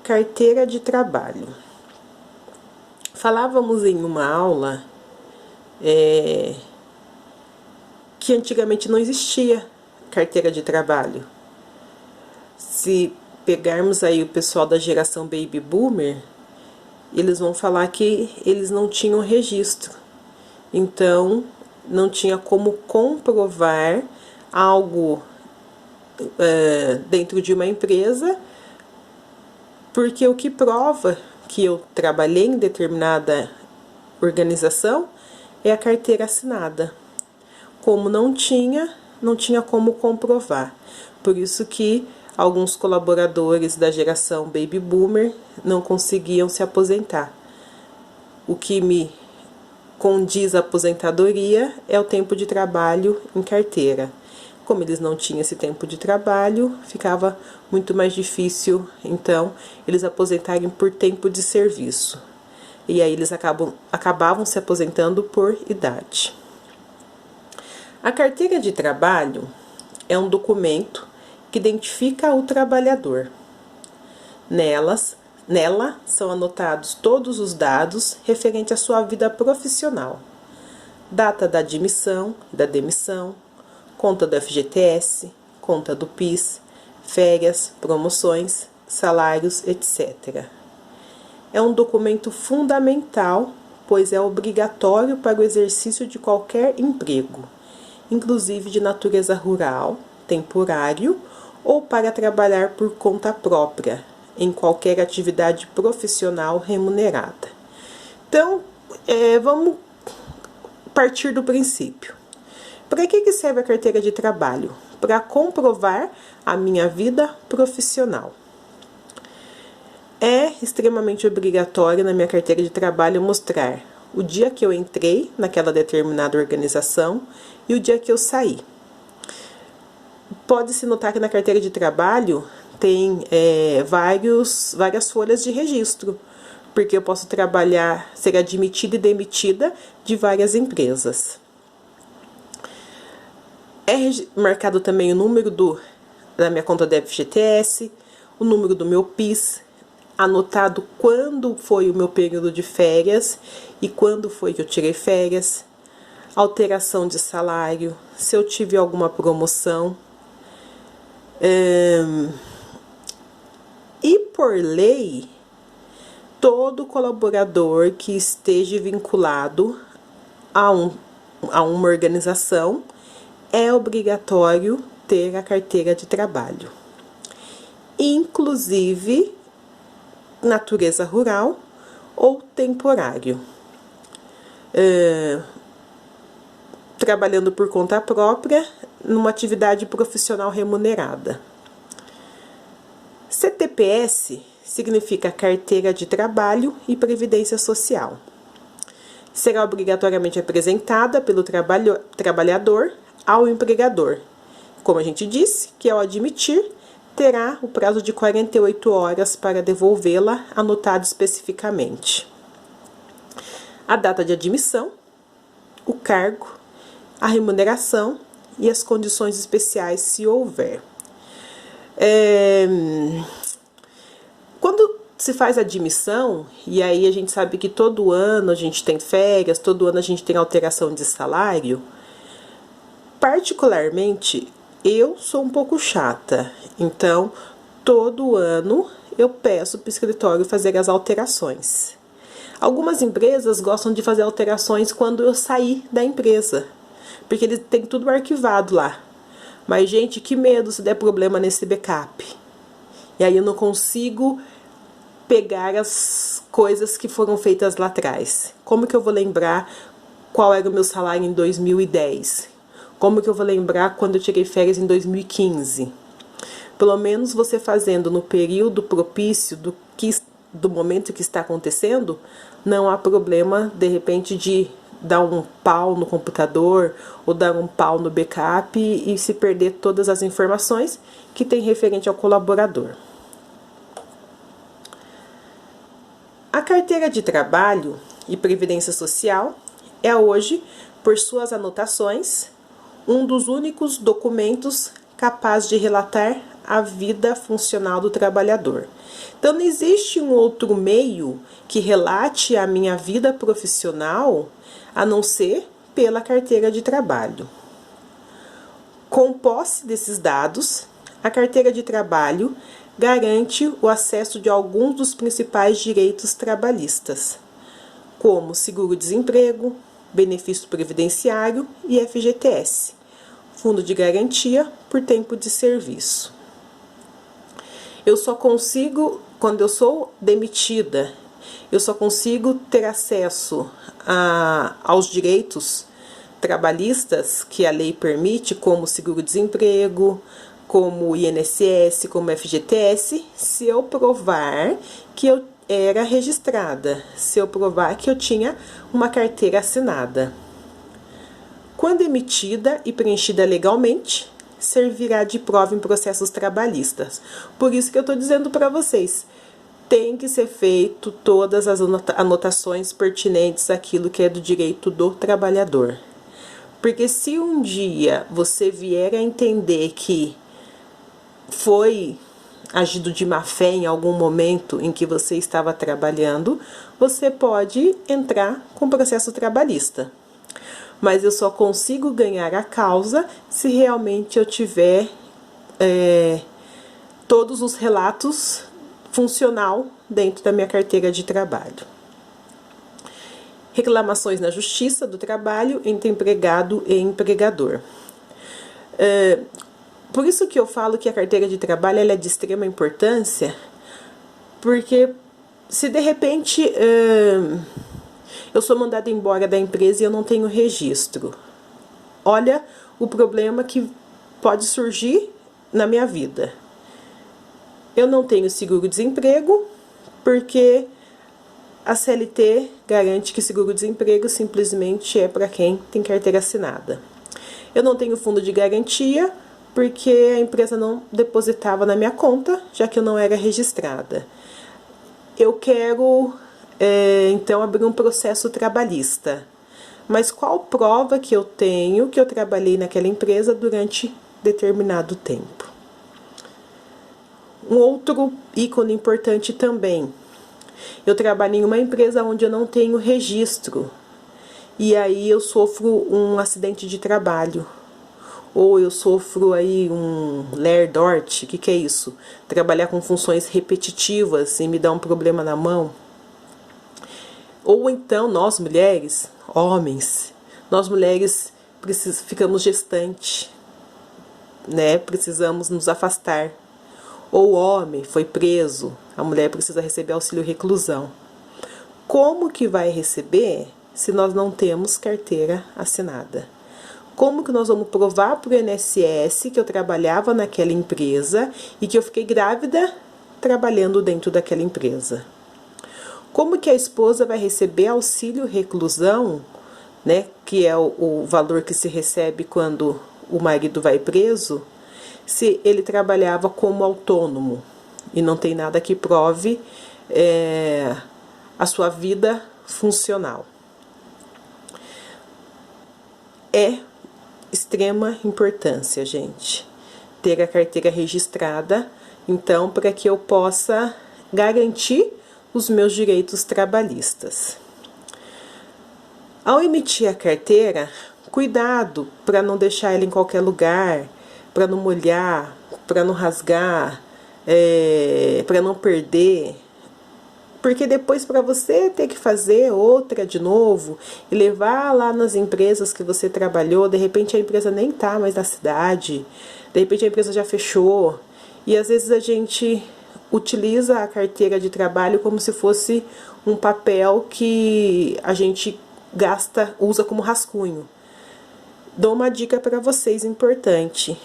Carteira de trabalho. Falávamos em uma aula que antigamente não existia carteira de trabalho. Se pegarmos aí o pessoal da geração Baby Boomer, eles vão falar que eles não tinham registro. Então, não tinha como comprovar algo dentro de uma empresa, porque o que prova que eu trabalhei em determinada organização é a carteira assinada. Como não tinha como comprovar. Por isso que alguns colaboradores da geração Baby Boomer não conseguiam se aposentar. O que me condiz a aposentadoria é o tempo de trabalho em carteira. Como eles não tinham esse tempo de trabalho, ficava muito mais difícil, então, eles aposentarem por tempo de serviço. E aí eles acabavam se aposentando por idade. A carteira de trabalho é um documento que identifica o trabalhador. Nela são anotados todos os dados referentes à sua vida profissional. Data da admissão, da demissão, conta do FGTS, conta do PIS, férias, promoções, salários, etc. É um documento fundamental, pois é obrigatório para o exercício de qualquer emprego, inclusive de natureza rural, temporário ou para trabalhar por conta própria, em qualquer atividade profissional remunerada. Então, vamos partir do princípio. Para que serve a carteira de trabalho? Para comprovar a minha vida profissional. É extremamente obrigatório na minha carteira de trabalho mostrar o dia que eu entrei naquela determinada organização e o dia que eu saí. Pode-se notar que na carteira de trabalho tem várias folhas de registro, porque eu posso trabalhar, ser admitida e demitida de várias empresas. É marcado também o número da minha conta do FGTS, o número do meu PIS, anotado quando foi o meu período de férias e quando foi que eu tirei férias, alteração de salário, se eu tive alguma promoção. E por lei, todo colaborador que esteja vinculado a uma organização é obrigatório ter a carteira de trabalho, inclusive natureza rural ou temporário. Trabalhando por conta própria, numa atividade profissional remunerada. CTPS significa Carteira de Trabalho e Previdência Social. Será obrigatoriamente apresentada pelo trabalhador ao empregador. Como a gente disse, que ao admitir, terá o prazo de 48 horas para devolvê-la, anotado especificamente. A data de admissão, o cargo, a remuneração e as condições especiais, se houver. Quando se faz admissão, e aí a gente sabe que todo ano a gente tem férias, todo ano a gente tem alteração de salário, particularmente, eu sou um pouco chata, então todo ano eu peço para o escritório fazer as alterações. Algumas empresas gostam de fazer alterações quando eu sair da empresa, porque eles têm tudo arquivado lá. Mas, gente, que medo se der problema nesse backup. E aí eu não consigo pegar as coisas que foram feitas lá atrás. Como que eu vou lembrar qual era o meu salário em 2010? Como que eu vou lembrar quando eu tirei férias em 2015? Pelo menos você fazendo no período propício do momento que está acontecendo, não há problema, de repente, de dar um pau no computador ou dar um pau no backup e se perder todas as informações que tem referente ao colaborador. A carteira de trabalho e previdência social é hoje, por suas anotações, um dos únicos documentos capaz de relatar a vida funcional do trabalhador. Então, não existe um outro meio que relate a minha vida profissional a não ser pela carteira de trabalho. Com posse desses dados, a carteira de trabalho garante o acesso de alguns dos principais direitos trabalhistas, como seguro-desemprego, benefício previdenciário e FGTS, Fundo de Garantia por Tempo de Serviço. Eu só consigo, quando eu sou demitida, eu só consigo ter acesso aos direitos trabalhistas que a lei permite, como seguro-desemprego, como INSS, como FGTS, se eu provar que eu era registrada, se eu provar que eu tinha uma carteira assinada. Quando emitida e preenchida legalmente, servirá de prova em processos trabalhistas. Por isso que eu estou dizendo para vocês, tem que ser feito todas as anotações pertinentes àquilo que é do direito do trabalhador. Porque se um dia você vier a entender que foi agido de má fé em algum momento em que você estava trabalhando, você pode entrar com processo trabalhista. Mas eu só consigo ganhar a causa se realmente eu tiver todos os relatos funcional dentro da minha carteira de trabalho. Reclamações na Justiça do Trabalho entre empregado e empregador. Por isso que eu falo que a carteira de trabalho ela é de extrema importância, porque se de repente eu sou mandada embora da empresa e eu não tenho registro, olha o problema que pode surgir na minha vida. Eu não tenho seguro-desemprego, porque a CLT garante que seguro-desemprego simplesmente é para quem tem carteira assinada. Eu não tenho fundo de garantia, porque a empresa não depositava na minha conta, já que eu não era registrada. Eu quero, então, abrir um processo trabalhista. Mas qual prova que eu tenho que eu trabalhei naquela empresa durante determinado tempo? Um outro ícone importante também. Eu trabalho em uma empresa onde eu não tenho registro. E aí eu sofro um acidente de trabalho. Ou eu sofro aí um Lehrdort, o que é isso? Trabalhar com funções repetitivas e me dar um problema na mão. Ou então nós mulheres, homens, nós mulheres ficamos gestantes, né? Precisamos nos afastar. Ou o homem foi preso, a mulher precisa receber auxílio reclusão. Como que vai receber se nós não temos carteira assinada? Como que nós vamos provar para o INSS que eu trabalhava naquela empresa e que eu fiquei grávida trabalhando dentro daquela empresa? Como que a esposa vai receber auxílio reclusão, né, que é o valor que se recebe quando o marido vai preso, se ele trabalhava como autônomo e não tem nada que prove a sua vida funcional? É extrema importância, gente, ter a carteira registrada, então, para que eu possa garantir os meus direitos trabalhistas. Ao emitir a carteira, cuidado para não deixar ela em qualquer lugar, para não molhar, para não rasgar, para não perder. Porque depois, para você ter que fazer outra de novo e levar lá nas empresas que você trabalhou, de repente a empresa nem está mais na cidade, de repente a empresa já fechou. E às vezes a gente utiliza a carteira de trabalho como se fosse um papel que a gente usa como rascunho. Dou uma dica para vocês importante.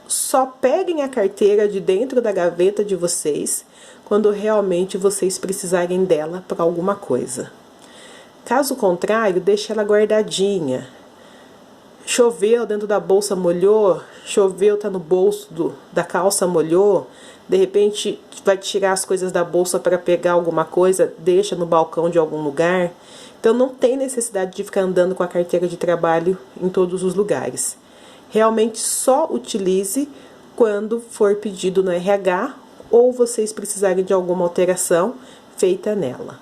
Só peguem a carteira de dentro da gaveta de vocês quando realmente vocês precisarem dela para alguma coisa. Caso contrário, deixe ela guardadinha. Choveu, dentro da bolsa molhou, choveu, tá no bolso da calça, molhou, de repente vai tirar as coisas da bolsa para pegar alguma coisa, deixa no balcão de algum lugar. Então não tem necessidade de ficar andando com a carteira de trabalho em todos os lugares. Realmente só utilize quando for pedido no RH ou vocês precisarem de alguma alteração feita nela.